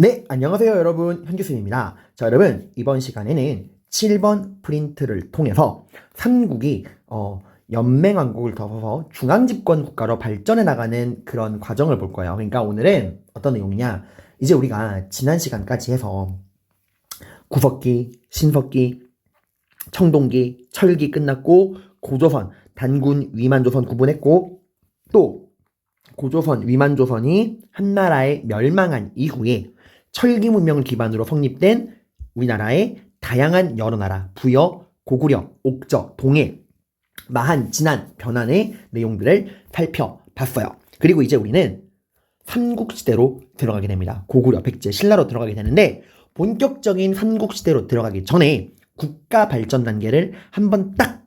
네, 안녕하세요 여러분, 현규쌤입니다. 자, 여러분, 이번 시간에는 7번 프린트를 통해서 삼국이 연맹왕국을 덮어서 중앙집권 국가로 발전해 나가는 그런 과정을 볼 거예요. 그러니까 오늘은 어떤 내용이냐, 이제 우리가 지난 시간까지 해서 구석기, 신석기, 청동기, 철기 끝났고 고조선, 단군, 위만조선 구분했고, 또 고조선, 위만조선이 한나라에 멸망한 이후에 철기 문명을 기반으로 성립된 우리나라의 다양한 여러 나라, 부여, 고구려, 옥저, 동해, 마한, 진안, 변환의 내용들을 살펴봤어요. 그리고 이제 우리는 삼국시대로 들어가게 됩니다. 고구려, 백제, 신라로 들어가게 되는데, 본격적인 삼국시대로 들어가기 전에 국가 발전 단계를 한번 딱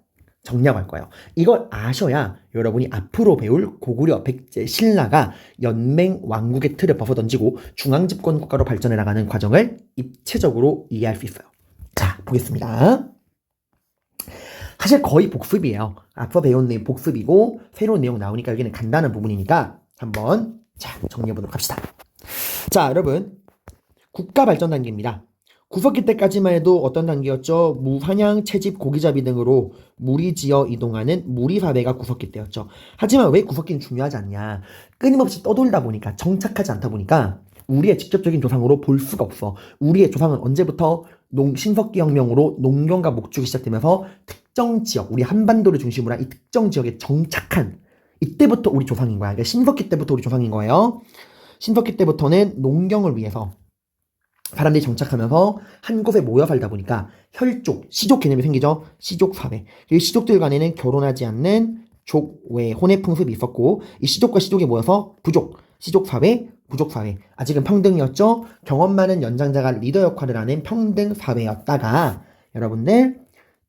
정리하고 할 거예요. 이걸 아셔야 여러분이 앞으로 배울 고구려, 백제, 신라가 연맹 왕국의 틀을 벗어던지고 중앙집권 국가로 발전해 나가는 과정을 입체적으로 이해할 수 있어요. 자, 보겠습니다. 사실 거의 복습이에요. 앞서 배운 내용 복습이고 새로운 내용 나오니까 여기는 간단한 부분이니까 한번 정리해 보도록 합시다. 자, 여러분, 국가 발전 단계입니다. 구석기 때까지만 해도 어떤 단계였죠? 무사냥, 채집, 고기잡이 등으로 무리지어 이동하는 무리사회가 구석기 때였죠. 하지만 왜 구석기는 중요하지 않냐? 끊임없이 떠돌다 보니까, 정착하지 않다 보니까 우리의 직접적인 조상으로 볼 수가 없어. 우리의 조상은 언제부터 신석기 혁명으로 농경과 목축이 시작되면서 특정 지역, 우리 한반도를 중심으로 한 이 특정 지역에 정착한 이때부터 우리 조상인 거야. 그러니까 신석기 때부터 우리 조상인 거예요. 신석기 때부터는 농경을 위해서 사람들이 정착하면서 한 곳에 모여 살다 보니까 혈족, 시족 개념이 생기죠. 시족 사회. 이 시족들 간에는 결혼하지 않는 족외, 혼의 풍습이 있었고, 이 시족과 시족이 모여서 부족, 시족 사회, 부족 사회. 아직은 평등이었죠. 경험 많은 연장자가 리더 역할을 하는 평등 사회였다가 여러분들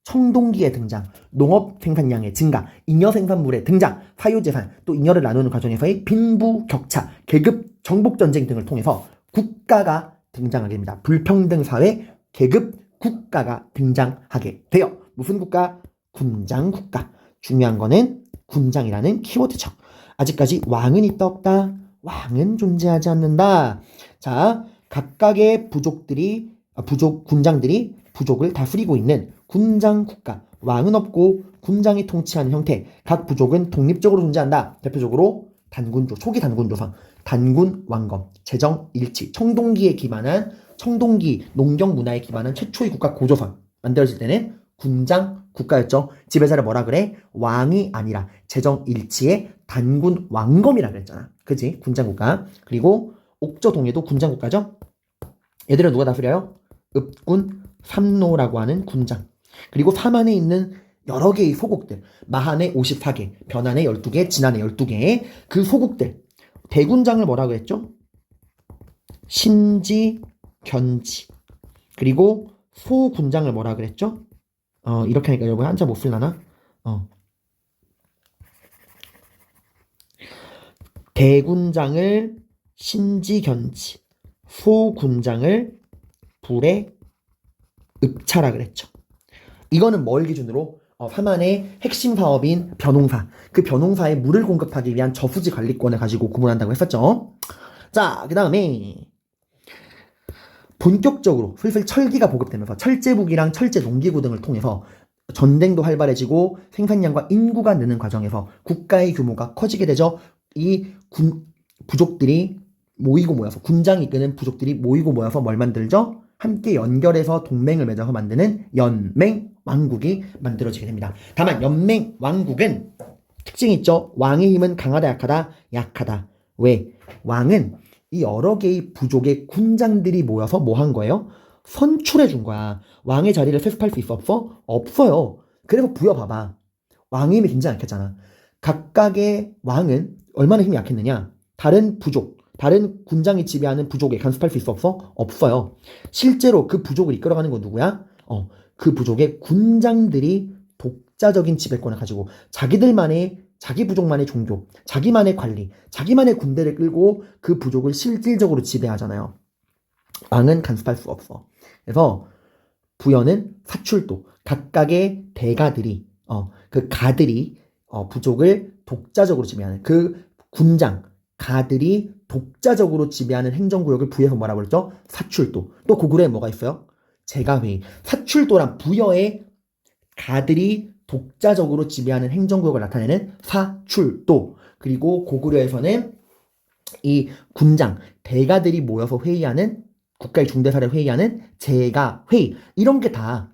청동기의 등장, 농업 생산량의 증가, 잉여 생산물의 등장, 사유재산, 또 잉여를 나누는 과정에서의 빈부격차, 계급 정복 전쟁 등을 통해서 국가가 등장하게 됩니다. 불평등 사회, 계급 국가가 등장하게 돼요. 무슨 국가? 군장 국가. 중요한 거는 군장이라는 키워드죠. 아직까지 왕은 있다 없다? 왕은 존재하지 않는다. 자, 각각의 군장들이 부족을 다스리고 있는 군장 국가. 왕은 없고 군장이 통치하는 형태. 각 부족은 독립적으로 존재한다. 대표적으로 단군조, 초기 단군조선, 단군 왕검, 재정 일치, 청동기에 기반한 청동기 농경 문화에 기반한 최초의 국가 고조선 만들어질 때는 군장 국가였죠. 지배자를 뭐라 그래? 왕이 아니라 재정 일치의 단군 왕검이라 그랬잖아. 그지? 군장 국가. 그리고 옥저 동해도 군장 국가죠. 얘들은 누가 다스려요? 읍군 삼노라고 하는 군장. 그리고 삼안에 있는 여러 개의 소국들, 마한의 54개, 변한의 12개, 진한의 12개, 그 소국들, 대군장을 뭐라고 했죠? 신지, 견지. 그리고 소군장을 뭐라 그랬죠? 이렇게 하니까 여러분 한자 못 쓸라나? 대군장을 신지, 견지, 소군장을 불의 읍차라 그랬죠. 이거는 뭘 기준으로? 삼안의 핵심 사업인 변홍사, 그 변홍사에 물을 공급하기 위한 저수지 관리권을 가지고 구분한다고 했었죠. 자, 그 다음에 본격적으로 슬슬 철기가 보급되면서 철제국이랑 철제 농기구 등을 통해서 전쟁도 활발해지고 생산량과 인구가 느는 과정에서 국가의 규모가 커지게 되죠. 이 부족들이 모이고 모여서, 군장이 이끄는 부족들이 모이고 모여서 뭘 만들죠? 함께 연결해서 동맹을 맺어서 만드는 연맹 왕국이 만들어지게 됩니다. 다만 연맹 왕국은 특징이 있죠. 왕의 힘은 강하다 약하다? 약하다. 왜? 왕은 이 여러 개의 부족의 군장들이 모여서 뭐 한 거예요? 선출해 준 거야. 왕의 자리를 세습할 수 있어 없어? 없어요. 그래서 부여봐봐. 왕의 힘이 굉장히 약했잖아. 각각의 왕은 얼마나 힘이 약했느냐? 다른 군장이 지배하는 부족에 간섭할 수 있어 없어? 없어요. 실제로 그 부족을 이끌어가는 건 누구야? 그 부족의 군장들이 독자적인 지배권을 가지고 자기 부족만의 종교, 자기만의 관리, 자기만의 군대를 끌고 그 부족을 실질적으로 지배하잖아요. 왕은 간섭할 수 없어. 그래서 부여는 사출도, 각각의 대가들이, 그 가들이 부족을 독자적으로 지배하는 그 군장, 가들이 독자적으로 지배하는 행정구역을 부여해서 뭐라고 그랬죠? 사출도. 또 고구려에 뭐가 있어요? 제가회의. 사출도란 부여의 가들이 독자적으로 지배하는 행정구역을 나타내는 사출도. 그리고 고구려에서는 이 군장, 대가들이 모여서 회의하는, 국가의 중대사를 회의하는 제가회의. 이런 게 다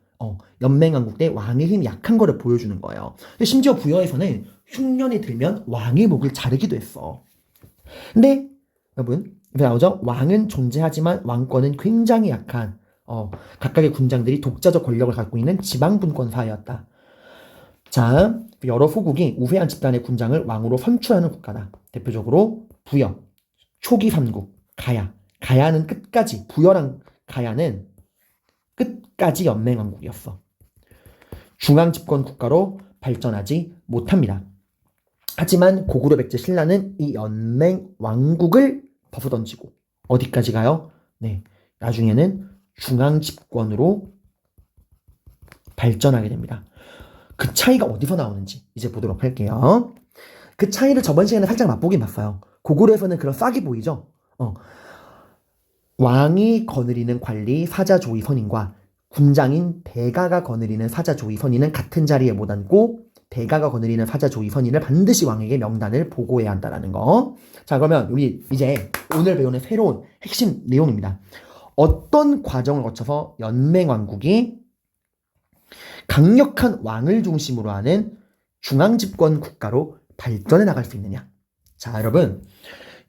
연맹왕국 때 왕의 힘이 약한 거를 보여주는 거예요. 심지어 부여에서는 흉년이 들면 왕의 목을 자르기도 했어. 근데 여러분, 이렇게 나오죠? 왕은 존재하지만 왕권은 굉장히 약한 각각의 군장들이 독자적 권력을 갖고 있는 지방분권 사회였다. 자, 여러 후국이 우회한 집단의 군장을 왕으로 선출하는 국가다. 대표적으로 부여, 초기 삼국, 가야. 가야는 끝까지, 부여랑 가야는 끝까지 연맹왕국이었어. 중앙집권 국가로 발전하지 못합니다. 하지만 고구려 백제 신라는 이 연맹왕국을 벗어던지고 어디까지 가요? 네, 나중에는 중앙집권으로 발전하게 됩니다. 그 차이가 어디서 나오는지 이제 보도록 할게요. 그 차이를 저번 시간에 살짝 맛보긴 봤어요. 고구려에서는 그런 싹이 보이죠? 왕이 거느리는 관리 사자조위 선임과 군장인 대가가 거느리는 사자조위 선임은 같은 자리에 못 앉고 대가가 거느리는 사자조위 선임을 반드시 왕에게 명단을 보고해야 한다는 거. 자, 그러면 우리 이제 오늘 배우는 새로운 핵심 내용입니다. 어떤 과정을 거쳐서 연맹왕국이 강력한 왕을 중심으로 하는 중앙집권 국가로 발전해 나갈 수 있느냐. 자, 여러분,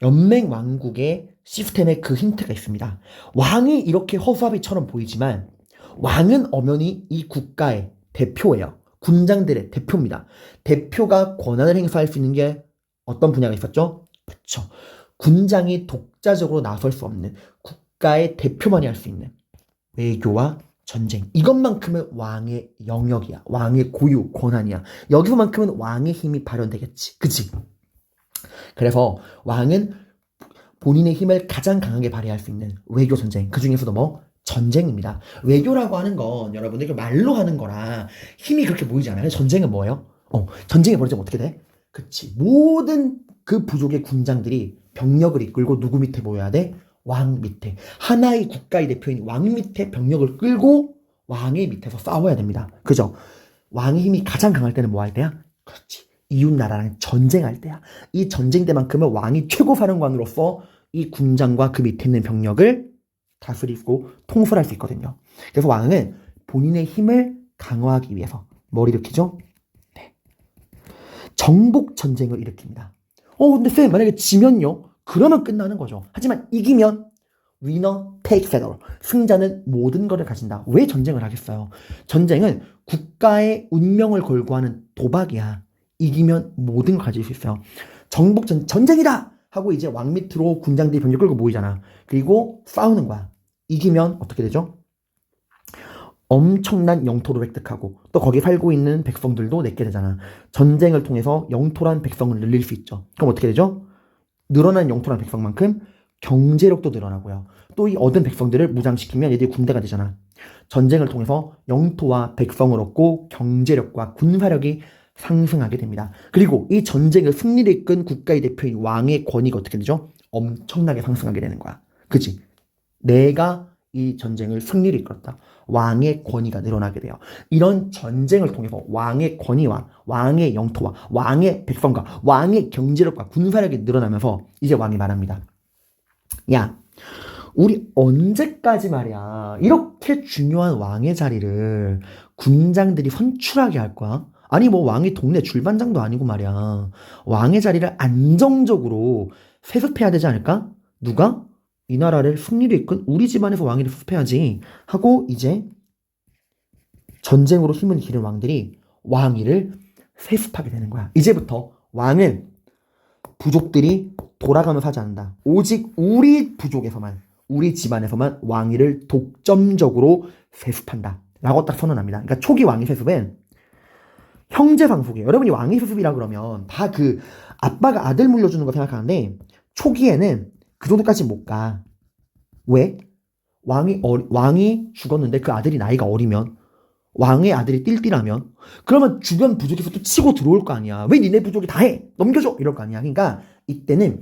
연맹왕국의 시스템에 그 힌트가 있습니다. 왕이 이렇게 허수아비처럼 보이지만 왕은 엄연히 이 국가의 대표예요. 군장들의 대표입니다. 대표가 권한을 행사할 수 있는 게 어떤 분야가 있었죠? 그렇죠. 군장이 독자적으로 나설 수 없는, 국가의 대표만이 할 수 있는 외교와 전쟁. 이것만큼은 왕의 영역이야. 왕의 고유, 권한이야. 여기서만큼은 왕의 힘이 발현되겠지. 그치? 그래서 왕은 본인의 힘을 가장 강하게 발휘할 수 있는 외교 전쟁. 그 중에서도 뭐? 전쟁입니다. 외교라고 하는 건 여러분들 말로 하는 거라 힘이 그렇게 보이지 않아요. 전쟁은 뭐예요? 전쟁이 벌어지면 어떻게 돼? 그치. 모든 그 부족의 군장들이 병력을 이끌고 누구 밑에 모여야 돼? 왕 밑에. 하나의 국가의 대표인 왕 밑에 병력을 끌고 왕의 밑에서 싸워야 됩니다. 그죠? 왕의 힘이 가장 강할 때는 뭐 할 때야? 그렇지. 이웃나라랑 전쟁할 때야. 이 전쟁 때만큼은 왕이 최고 사령관으로서 이 군장과 그 밑에 있는 병력을 다스리고 통솔할 수 있거든요. 그래서 왕은 본인의 힘을 강화하기 위해서 뭘 일으키죠? 네. 정복 전쟁을 일으킵니다. 근데 쌤, 만약에 지면요? 그러면 끝나는 거죠. 하지만 이기면 winner takes it all. 승자는 모든 것을 가진다. 왜 전쟁을 하겠어요? 전쟁은 국가의 운명을 걸고 하는 도박이야. 이기면 모든 걸 가질 수 있어요. 전쟁이다! 하고 이제 왕 밑으로 군장들이 병력 끌고 모이잖아. 그리고 싸우는 거야. 이기면 어떻게 되죠? 엄청난 영토를 획득하고 또 거기 살고 있는 백성들도 내게 되잖아. 전쟁을 통해서 영토란 백성을 늘릴 수 있죠. 그럼 어떻게 되죠? 늘어난 영토란 백성만큼 경제력도 늘어나고요. 또 이 얻은 백성들을 무장시키면 얘들이 군대가 되잖아. 전쟁을 통해서 영토와 백성을 얻고 경제력과 군사력이 상승하게 됩니다. 그리고 이 전쟁의 승리를 이끈 국가의 대표인 왕의 권위가 어떻게 되죠? 엄청나게 상승하게 되는 거야. 그치? 내가 이 전쟁을 승리를 이끌었다. 왕의 권위가 늘어나게 돼요. 이런 전쟁을 통해서 왕의 권위와 왕의 영토와 왕의 백성과 왕의 경제력과 군사력이 늘어나면서 이제 왕이 말합니다. 야, 우리 언제까지 말이야 이렇게 중요한 왕의 자리를 군장들이 선출하게 할 거야? 아니 뭐 왕이 동네 줄반장도 아니고 말이야. 왕의 자리를 안정적으로 세습해야 되지 않을까? 누가? 이 나라를 승리를 이끈 우리 집안에서 왕위를 수습해야지 하고 이제 전쟁으로 힘을 기른 왕들이 왕위를 세습하게 되는 거야. 이제부터 왕은 부족들이 돌아가면서 하지 않는다. 오직 우리 부족에서만, 우리 집안에서만 왕위를 독점적으로 세습한다 라고 딱 선언합니다. 그러니까 초기 왕위 세습은 형제 상속이에요. 여러분이 왕위 세습이라 그러면 다 그 아빠가 아들 물려주는 거 생각하는데 초기에는 그 정도까지 못 가. 왜? 왕이 죽었는데 그 아들이 나이가 어리면, 왕의 아들이 띨띨하면, 그러면 주변 부족에서 또 치고 들어올 거 아니야. 왜 니네 부족이 다 해? 넘겨줘! 이럴 거 아니야. 그러니까 이때는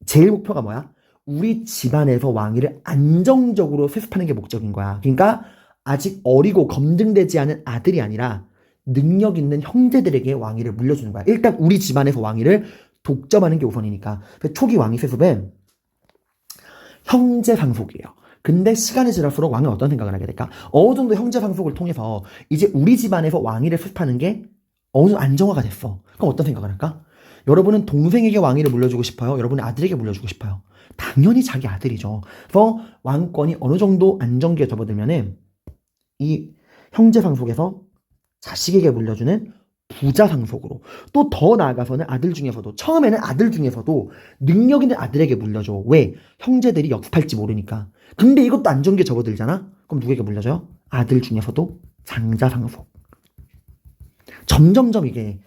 제일 목표가 뭐야? 우리 집안에서 왕위를 안정적으로 세습하는 게 목적인 거야. 그러니까 아직 어리고 검증되지 않은 아들이 아니라 능력 있는 형제들에게 왕위를 물려주는 거야. 일단 우리 집안에서 왕위를 독점하는 게 우선이니까. 초기 왕위 세습은 형제 상속이에요. 근데 시간이 지날수록 왕은 어떤 생각을 하게 될까? 어느 정도 형제 상속을 통해서 이제 우리 집안에서 왕위를 세습하는 게 어느 정도 안정화가 됐어. 그럼 어떤 생각을 할까? 여러분은 동생에게 왕위를 물려주고 싶어요? 여러분은 아들에게 물려주고 싶어요? 당연히 자기 아들이죠. 그래서 왕권이 어느 정도 안정기에 접어들면은 이 형제 상속에서 자식에게 물려주는 부자 상속으로, 또 더 나아가서는 아들 중에서도, 처음에는 아들 중에서도 능력 있는 아들에게 물려줘. 왜? 형제들이 역습할지 모르니까. 근데 이것도 안정기에 접어들잖아? 그럼 누구에게 물려줘요? 아들 중에서도 장자 상속. 점점점 이게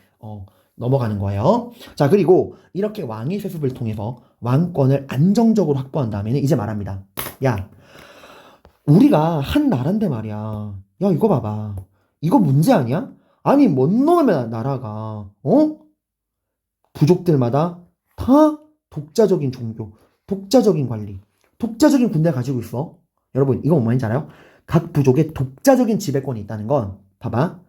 넘어가는 거예요. 자, 그리고 이렇게 왕위 세습을 통해서 왕권을 안정적으로 확보한 다음에는 이제 말합니다. 야, 우리가 한 나라인데 말이야. 야, 이거 봐봐. 이거 문제 아니야? 아니, 뭔 놈의 나라가, 부족들마다 다 독자적인 종교, 독자적인 관리, 독자적인 군대를 가지고 있어. 여러분, 이거 뭔 말인지 알아요? 각 부족에 독자적인 지배권이 있다는 건, 봐봐.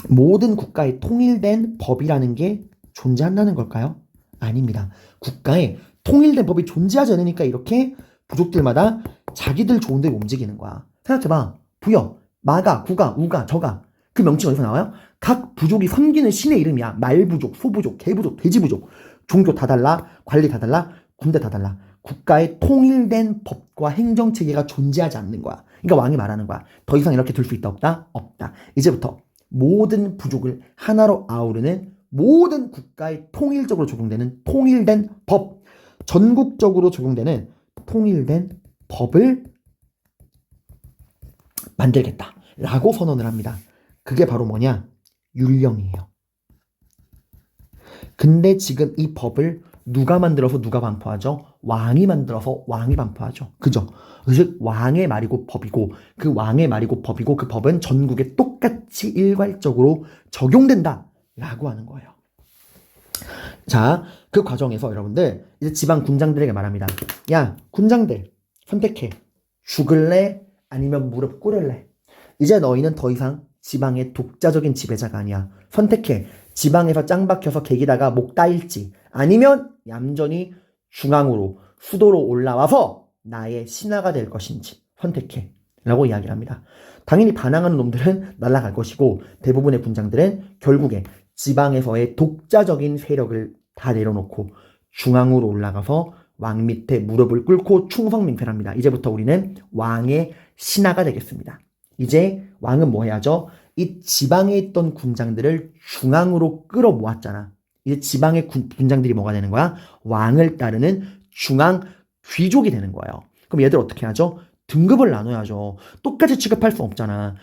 모든 국가에 통일된 법이라는 게 존재한다는 걸까요? 아닙니다. 국가에 통일된 법이 존재하지 않으니까 이렇게 부족들마다 자기들 좋은 대로 움직이는 거야. 생각해봐. 부여, 마가, 구가, 우가, 저가. 그 명칭 어디서 나와요? 각 부족이 섬기는 신의 이름이야. 말부족, 소부족, 개부족, 돼지부족. 종교 다 달라, 관리 다 달라, 군대 다 달라. 국가의 통일된 법과 행정체계가 존재하지 않는 거야. 그러니까 왕이 말하는 거야. 더 이상 이렇게 둘 수 있다 없다? 없다. 이제부터 모든 부족을 하나로 아우르는 모든 국가에 통일적으로 적용되는 통일된 법, 전국적으로 적용되는 통일된 법을 만들겠다라고 선언을 합니다. 그게 바로 뭐냐? 율령이에요. 근데 지금 이 법을 누가 만들어서 누가 반포하죠? 왕이 만들어서 왕이 반포하죠. 그죠? 즉 왕의 말이고 법이고, 그 왕의 말이고 법이고, 그 법은 전국에 똑같이 일괄적으로 적용된다 라고 하는 거예요. 자, 그 과정에서 여러분들 이제 지방 군장들에게 말합니다. 야, 군장들 선택해. 죽을래? 아니면 무릎 꿇을래? 이제 너희는 더 이상 지방의 독자적인 지배자가 아니야. 선택해. 지방에서 짱 박혀서 개기다가 목 따일지, 아니면 얌전히 중앙으로, 수도로 올라와서 나의 신하가 될 것인지 선택해 라고 이야기를 합니다. 당연히 반항하는 놈들은 날아갈 것이고, 대부분의 군장들은 결국에 지방에서의 독자적인 세력을 다 내려놓고 중앙으로 올라가서 왕 밑에 무릎을 꿇고 충성맹세합니다. 이제부터 우리는 왕의 신하가 되겠습니다. 이제 왕은 뭐 해야죠? 이 지방에 있던 군장들을 중앙으로 끌어모았잖아. 이제 지방의 군장들이 뭐가 되는 거야? 왕을 따르는 중앙 귀족이 되는 거예요. 그럼 얘들 어떻게 하죠? 등급을 나눠야죠. 똑같이 취급할 수 없잖아.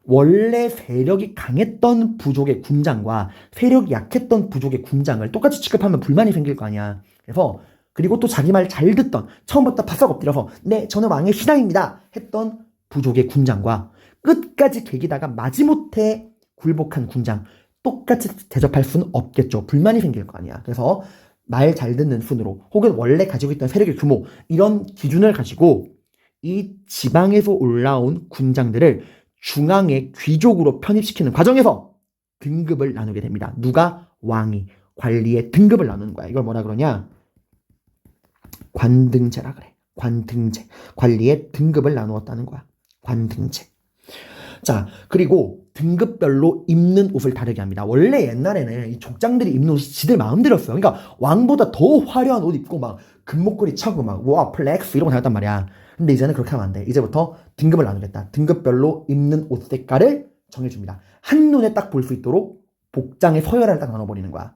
원래 세력이 강했던 부족의 군장과 세력이 약했던 부족의 군장을 똑같이 취급하면 불만이 생길 거 아니야. 그래서 그리고 또 자기 말 잘 듣던, 처음부터 바싹 엎드려서 네, 저는 왕의 신하입니다 했던 부족의 군장과 끝까지 개기다가 마지못해 굴복한 군장, 똑같이 대접할 수는 없겠죠. 불만이 생길 거 아니야. 그래서 말 잘 듣는 순으로, 혹은 원래 가지고 있던 세력의 규모, 이런 기준을 가지고 이 지방에서 올라온 군장들을 중앙의 귀족으로 편입시키는 과정에서 등급을 나누게 됩니다. 누가? 왕이 관리의 등급을 나누는 거야. 이걸 뭐라 그러냐? 관등제라 그래. 관등제. 관리의 등급을 나누었다는 거야. 관등제. 자, 그리고 등급별로 입는 옷을 다르게 합니다. 원래 옛날에는 이 족장들이 입는 옷이 지들 마음대로였어요. 그러니까 왕보다 더 화려한 옷 입고 막 금목걸이 차고 막 와 플렉스 이런 거 다녔단 말이야. 근데 이제는 그렇게 하면 안 돼. 이제부터 등급을 나누겠다. 등급별로 입는 옷 색깔을 정해줍니다. 한눈에 딱 볼 수 있도록 복장의 서열을 딱 나눠버리는 거야.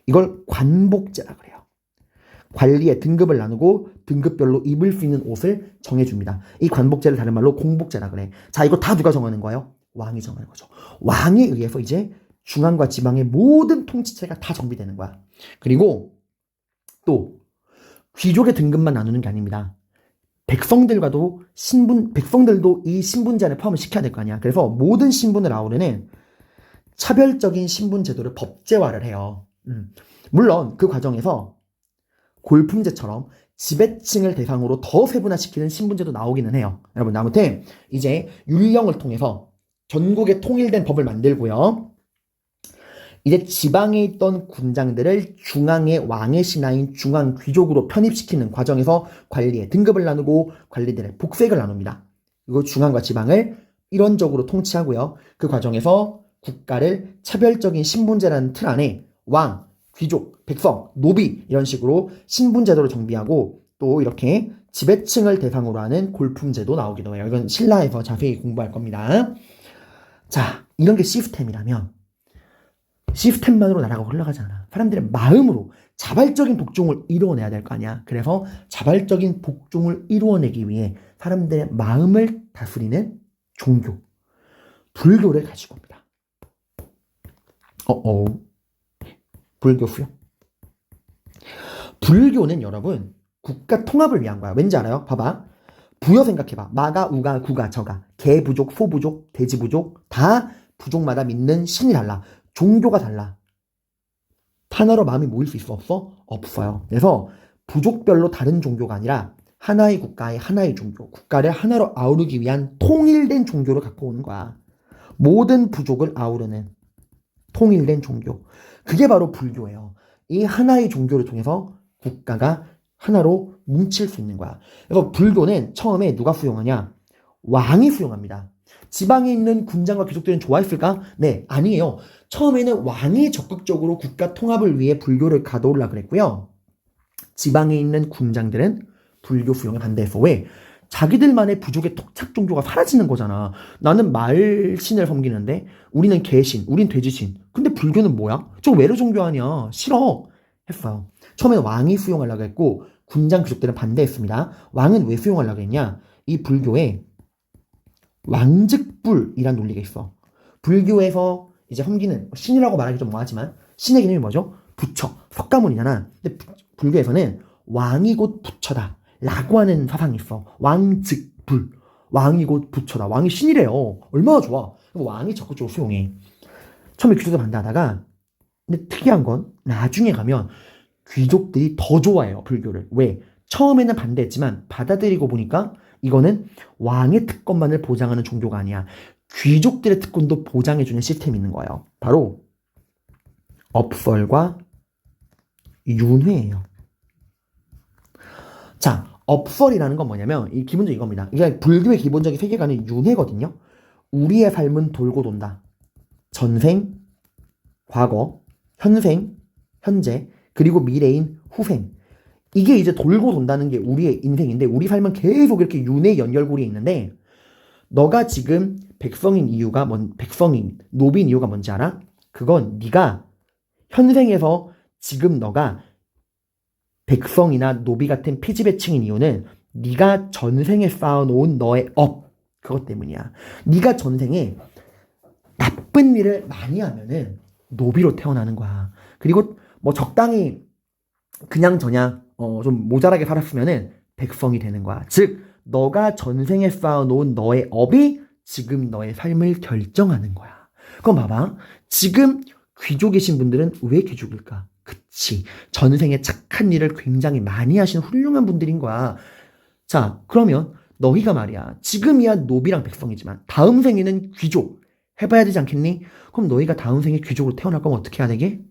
이걸 관복제라 그래요. 관리의 등급을 나누고 등급별로 입을 수 있는 옷을 정해줍니다. 이 관복제를 다른 말로 공복제라 그래. 자, 이거 다 누가 정하는 거예요? 왕이 정하는 거죠. 왕에 의해서 이제 중앙과 지방의 모든 통치체가 다 정비되는 거야. 그리고 또 귀족의 등급만 나누는 게 아닙니다. 백성들도 이 신분제 안에 포함을 시켜야 될 거 아니야. 그래서 모든 신분을 아우르는 차별적인 신분 제도를 법제화를 해요. 물론 그 과정에서 골품제처럼 지배층을 대상으로 더 세분화시키는 신분제도 나오기는 해요. 여러분, 아무튼 이제 율령을 통해서 전국에 통일된 법을 만들고요. 이제 지방에 있던 군장들을 중앙의 왕의 신하인 중앙 귀족으로 편입시키는 과정에서 관리의 등급을 나누고 관리들의 복색을 나눕니다. 그리고 중앙과 지방을 일원적으로 통치하고요. 그 과정에서 국가를 차별적인 신분제라는 틀 안에 왕, 귀족, 백성, 노비 이런 식으로 신분제도를 정비하고 또 이렇게 지배층을 대상으로 하는 골품제도 나오기도 해요. 이건 신라에서 자세히 공부할 겁니다. 자, 이런 게 시스템이라면 시스템만으로 나라가 흘러가지 않아. 사람들의 마음으로 자발적인 복종을 이루어내야 될 거 아니야. 그래서 자발적인 복종을 이루어내기 위해 사람들의 마음을 다스리는 종교, 불교를 가지고 옵니다. 불교 수요? 불교는 여러분 국가 통합을 위한 거야. 왠지 알아요? 봐봐. 부여 생각해봐. 마가, 우가, 구가, 저가, 개 부족, 소 부족, 돼지 부족 다 부족마다 믿는 신이 달라. 종교가 달라. 하나로 마음이 모일 수 있어? 없어? 없어요. 그래서 부족별로 다른 종교가 아니라 하나의 국가의 하나의 종교, 국가를 하나로 아우르기 위한 통일된 종교를 갖고 오는 거야. 모든 부족을 아우르는 통일된 종교. 그게 바로 불교예요. 이 하나의 종교를 통해서 국가가 하나로 뭉칠 수 있는 거야. 그래서 불교는 처음에 누가 수용하냐? 왕이 수용합니다. 지방에 있는 군장과 귀족들은 좋아했을까? 네, 아니에요. 처음에는 왕이 적극적으로 국가 통합을 위해 불교를 가져오려고 그랬고요. 지방에 있는 군장들은 불교 수용에 반대했어. 왜? 자기들만의 부족의 토착 종교가 사라지는 거잖아. 나는 말신을 섬기는데 우리는 개신, 우린 돼지신. 근데 불교는 뭐야? 저 외래 종교 아니야. 싫어. 했어요. 처음에는 왕이 수용하려고 했고 군장 귀족들은 반대했습니다. 왕은 왜 수용하려고 했냐? 이 불교에 왕즉불이란 논리가 있어. 불교에서 이제 섬기는 신이라고 말하기 좀 뭐하지만 신의 개념이 뭐죠? 부처, 석가모니잖아. 근데 불교에서는 왕이 곧 부처다 라고 하는 사상이 있어. 왕즉불, 왕이 곧 부처다. 왕이 신이래요. 얼마나 좋아. 왕이 적극적으로 수용해. 처음에 귀족들 반대하다가 근데 특이한 건 나중에 가면 귀족들이 더 좋아해요. 불교를. 왜? 처음에는 반대했지만 받아들이고 보니까 이거는 왕의 특권만을 보장하는 종교가 아니야. 귀족들의 특권도 보장해주는 시스템이 있는 거예요. 바로 업설과 윤회예요. 자, 업설이라는 건 뭐냐면 이 기본적인 이겁니다. 이게 불교의 기본적인 세계관은 윤회거든요. 우리의 삶은 돌고 돈다. 전생, 과거, 현생, 현재, 그리고 미래인 후생. 이게 이제 돌고 돈다는 게 우리의 인생인데 우리 삶은 계속 이렇게 윤회 연결고리에 있는데 너가 지금 백성인 이유가 백성인, 노비인 이유가 뭔지 알아? 그건 네가 현생에서 지금 너가 백성이나 노비 같은 피지배층인 이유는 네가 전생에 쌓아놓은 너의 업 그것 때문이야. 네가 전생에 나쁜 일을 많이 하면은 노비로 태어나는 거야. 그리고 뭐 적당히 그냥 저냥 좀 모자라게 살았으면은 백성이 되는 거야. 즉 너가 전생에 쌓아놓은 너의 업이 지금 너의 삶을 결정하는 거야. 그럼 봐봐. 지금 귀족이신 분들은 왜 귀족일까? 그치. 전생에 착한 일을 굉장히 많이 하신 훌륭한 분들인 거야. 자, 그러면 너희가 말이야. 지금이야 노비랑 백성이지만 다음 생에는 귀족 해봐야 되지 않겠니? 그럼 너희가 다음 생에 귀족으로 태어날 거면 어떻게 해야 되게?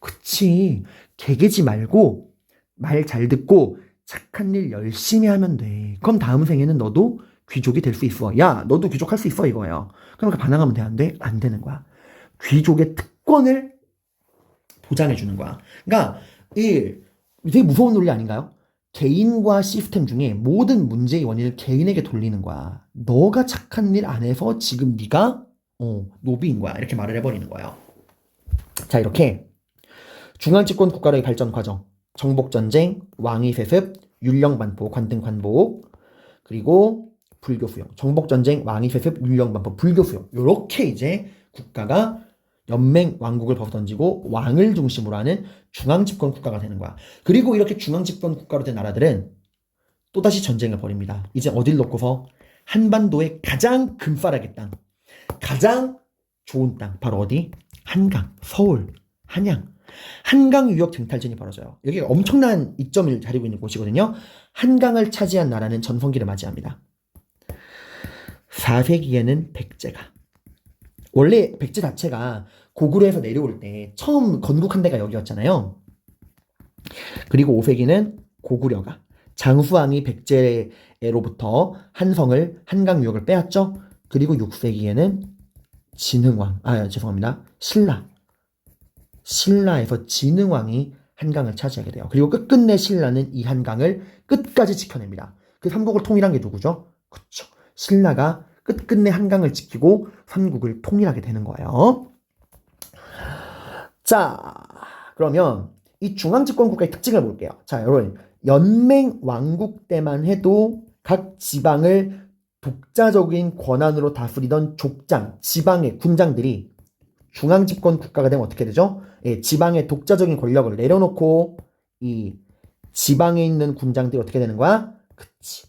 그치. 개개지 말고 말 잘 듣고 착한 일 열심히 하면 돼. 그럼 다음 생에는 너도 귀족이 될 수 있어. 야, 너도 귀족할 수 있어 이거예요. 그러니까 반항하면 돼? 안 돼? 안 되는 거야. 귀족의 특권을 보장해 주는 거야. 그러니까 이 되게 무서운 논리 아닌가요? 개인과 시스템 중에 모든 문제의 원인을 개인에게 돌리는 거야. 너가 착한 일 안 해서 지금 네가 노비인 거야. 이렇게 말을 해버리는 거예요. 자, 이렇게 중앙집권 국가로의 발전 과정, 정복전쟁, 왕위 세습, 율령 반포, 관등 관복, 그리고 불교 수용. 정복전쟁, 왕위 세습, 율령 반포, 불교 수용. 이렇게 이제 국가가 연맹 왕국을 벗어던지고 왕을 중심으로 하는 중앙집권 국가가 되는 거야. 그리고 이렇게 중앙집권 국가로 된 나라들은 또다시 전쟁을 벌입니다. 이제 어딜 놓고서 한반도의 가장 금싸라기 땅, 가장 좋은 땅, 바로 어디? 한강, 서울, 한양. 한강 유역 쟁탈전이 벌어져요. 여기가 엄청난 이점을 가지고 있는 곳이거든요. 한강을 차지한 나라는 전성기를 맞이합니다. 4세기에는 백제가, 원래 백제 자체가 고구려에서 내려올 때 처음 건국한 데가 여기였잖아요. 그리고 5세기는 고구려가 장수왕이 백제로부터 한성을 한강 유역을 빼앗죠. 그리고 6세기에는 신라에서 진흥왕이 한강을 차지하게 돼요. 그리고 끝끝내 신라는 이 한강을 끝까지 지켜냅니다. 그 삼국을 통일한 게 누구죠? 그쵸. 신라가 끝끝내 한강을 지키고 삼국을 통일하게 되는 거예요. 자, 그러면 이 중앙집권국가의 특징을 볼게요. 자, 여러분, 연맹 왕국 때만 해도 각 지방을 독자적인 권한으로 다스리던 족장, 지방의 군장들이 중앙집권 국가가 되면 어떻게 되죠? 예, 지방의 독자적인 권력을 내려놓고 이 지방에 있는 군장들이 어떻게 되는 거야? 그치.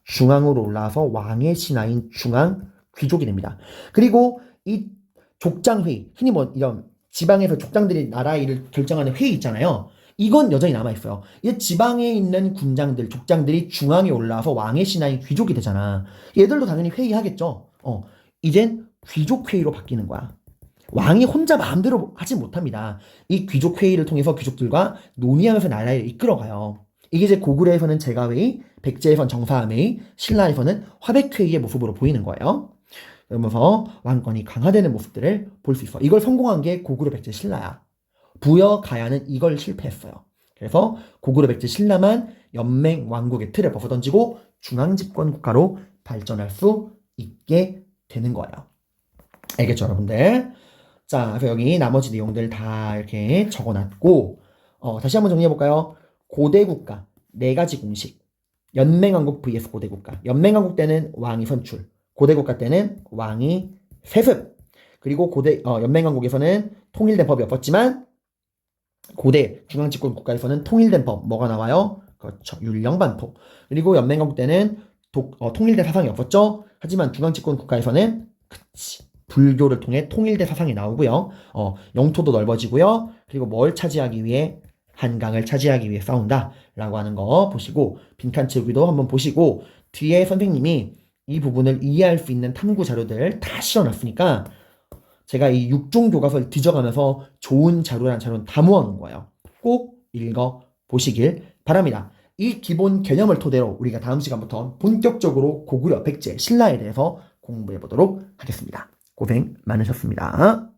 중앙으로 올라와서 왕의 신하인 중앙 귀족이 됩니다. 그리고 이 족장회의, 흔히 뭐 이런 지방에서 족장들이 나라 일을 결정하는 회의 있잖아요. 이건 여전히 남아있어요. 이 지방에 있는 군장들, 족장들이 중앙에 올라와서 왕의 신하인 귀족이 되잖아. 얘들도 당연히 회의하겠죠. 이젠 귀족회의로 바뀌는 거야. 왕이 혼자 마음대로 하지 못합니다. 이 귀족회의를 통해서 귀족들과 논의하면서 나라를 이끌어가요. 이게 이제 고구려에서는 제가회의, 백제에선 정사함회의, 신라에서는 화백회의의 모습으로 보이는 거예요. 그러면서 왕권이 강화되는 모습들을 볼 수 있어. 이걸 성공한 게 고구려, 백제, 신라야. 부여, 가야는 이걸 실패했어요. 그래서 고구려, 백제, 신라만 연맹 왕국의 틀을 벗어던지고 중앙집권 국가로 발전할 수 있게 되는 거예요. 알겠죠, 여러분들? 자, 그래서 여기 나머지 내용들 다 이렇게 적어놨고, 다시 한번 정리해볼까요? 고대국가, 4가지 공식. 연맹왕국 vs 고대국가. 연맹왕국 때는 왕이 선출. 고대국가 때는 왕이 세습. 그리고 연맹왕국에서는 통일된 법이 없었지만, 고대 중앙집권 국가에서는 통일된 법, 뭐가 나와요? 그렇죠. 율령반포. 그리고 연맹왕국 때는 통일된 사상이 없었죠? 하지만 중앙집권 국가에서는, 불교를 통해 통일된 사상이 나오고요. 영토도 넓어지고요. 그리고 뭘 차지하기 위해? 한강을 차지하기 위해 싸운다 라고 하는 거 보시고 빈칸 채우기도 한번 보시고 뒤에 선생님이 이 부분을 이해할 수 있는 탐구 자료들 다 실어놨으니까 제가 이 6종 교과서를 뒤져가면서 좋은 자료란 자료는 다 모아놓은 거예요. 꼭 읽어 보시길 바랍니다. 이 기본 개념을 토대로 우리가 다음 시간부터 본격적으로 고구려, 백제, 신라에 대해서 공부해 보도록 하겠습니다. 고생 많으셨습니다.